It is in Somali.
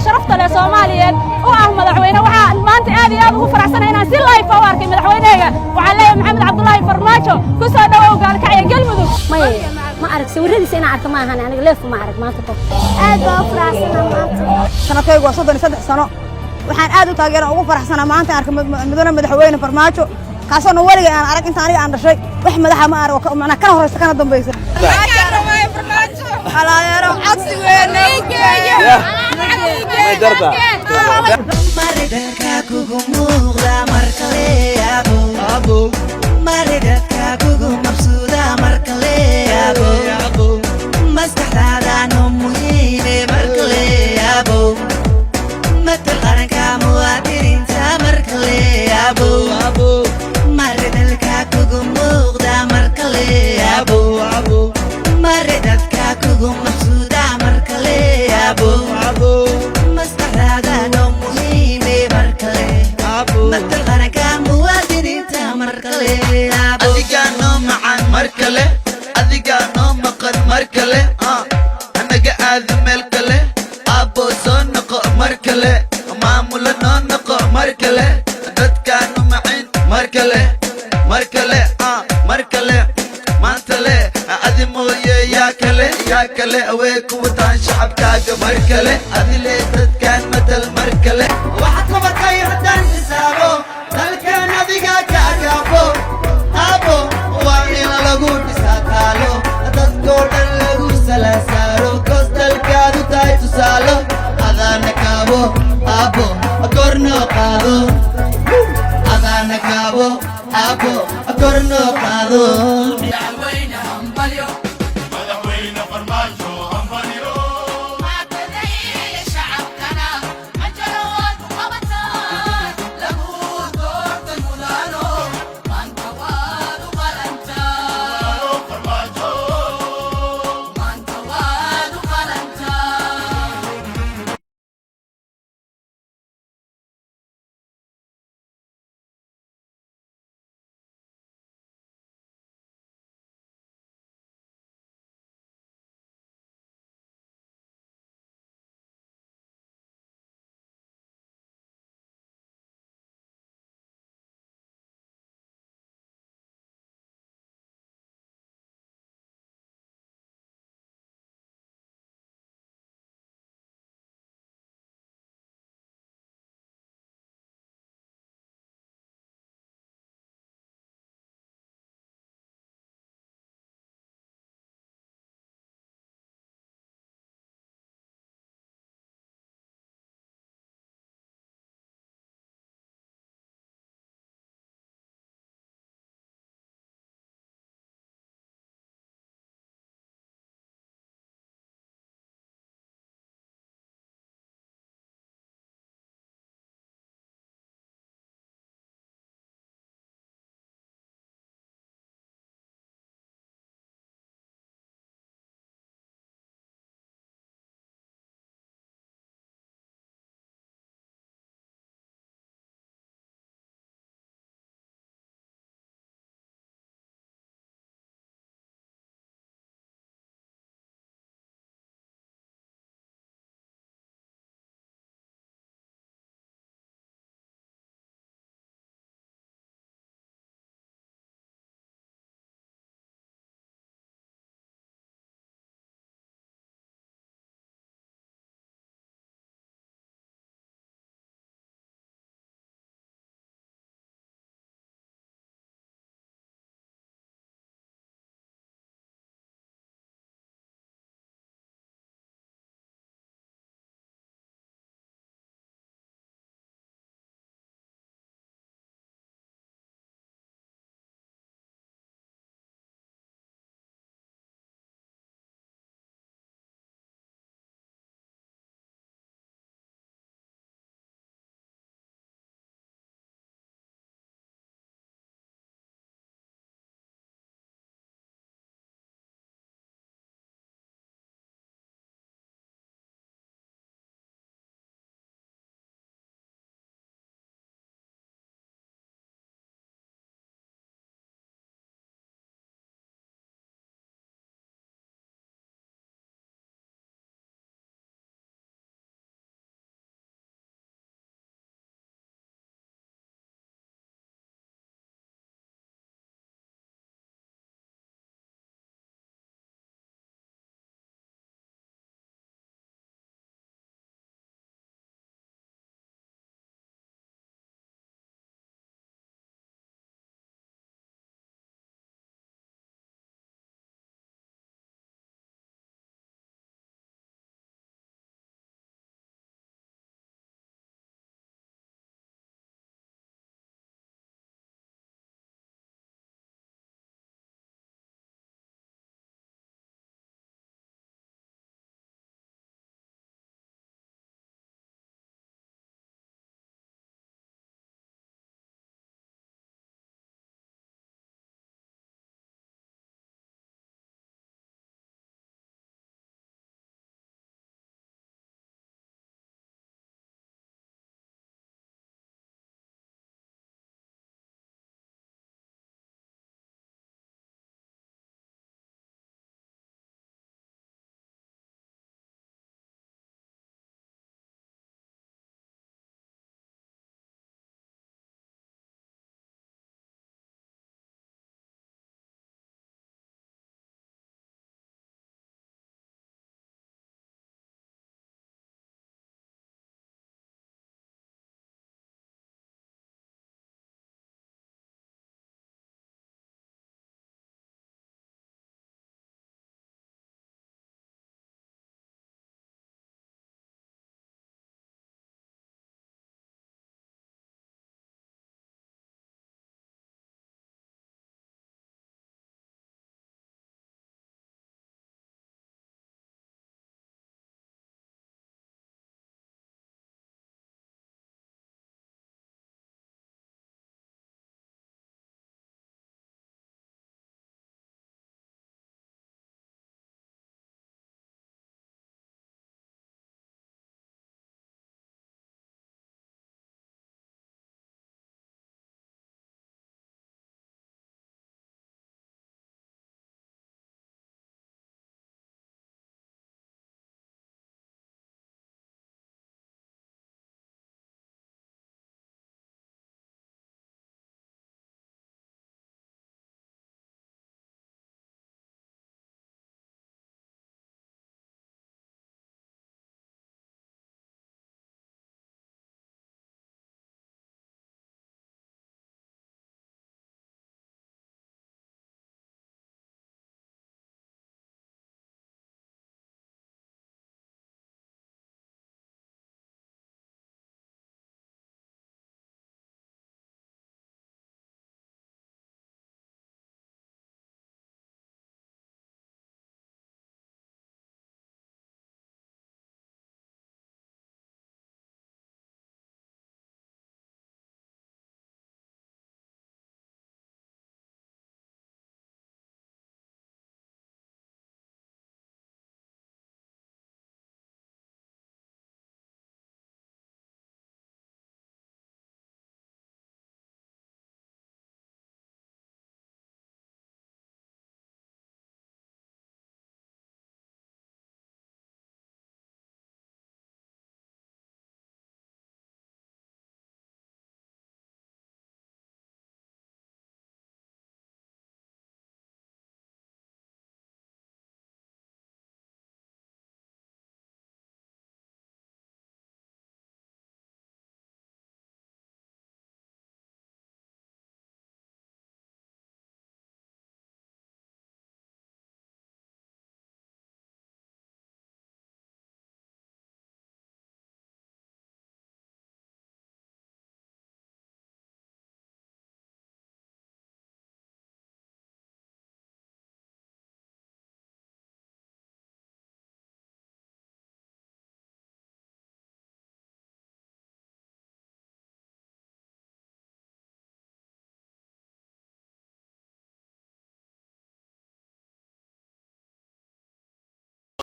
sharafta leh Soomaaliyeed oo ah madaxweyne waxaan maanta aad iyo aad ugu faraxsanahay inaan si live u arkay madaxweyneyga waxaan leeyahay Maxamed Cabdullaahi Farmaajo ku soo dhawow gaalkacyo Galmudug ma arag sawiradiisa inaan arko ma ahan aniga leef ma arag maanta qof aad baa u faraxsanahay maanta sanadkaygu waa 33 sano waxaan aad u taageeraa ugu faraxsanahay maanta arkay madaxweyne Farmaajo kaasoo waliga aan arag inta aniga aan dhashay wax madaxa ma arag macna kana horeysa kana dambaysa halaayaro codsi weynaygeeyo may darda maridadka kugu muuqda markale abo maridadka kugu mabsuuda markale abo maskaxdaada no muhiime markale abo matal qaranka muwaadiniinta markale abo maridadka kugu muuqda markale abo maridadka kugu mabsuuda markale abo maskaxdaada no muhiime markale matal qaranka muwaadiniinta markale adiga no macaan markale adiga no maqan markale anaga aad meel kale abo soo noqo markale maamula noo noqo markale dadkaanu macin markale markale maantale adi mooye yaa kale awee kuwataan shacabkaaga markale adile dadkaan matal markale waxaad qabatay haddaan xisaabo dalkan adiga ka agaabo abo waa in lagu dhisaa taalo dadkoo dhan lagu salaasaaro koos dalkaadu tahay tusaalo adaana kaabo abo kornoo qaado adaana kaabo abo kornoo qaado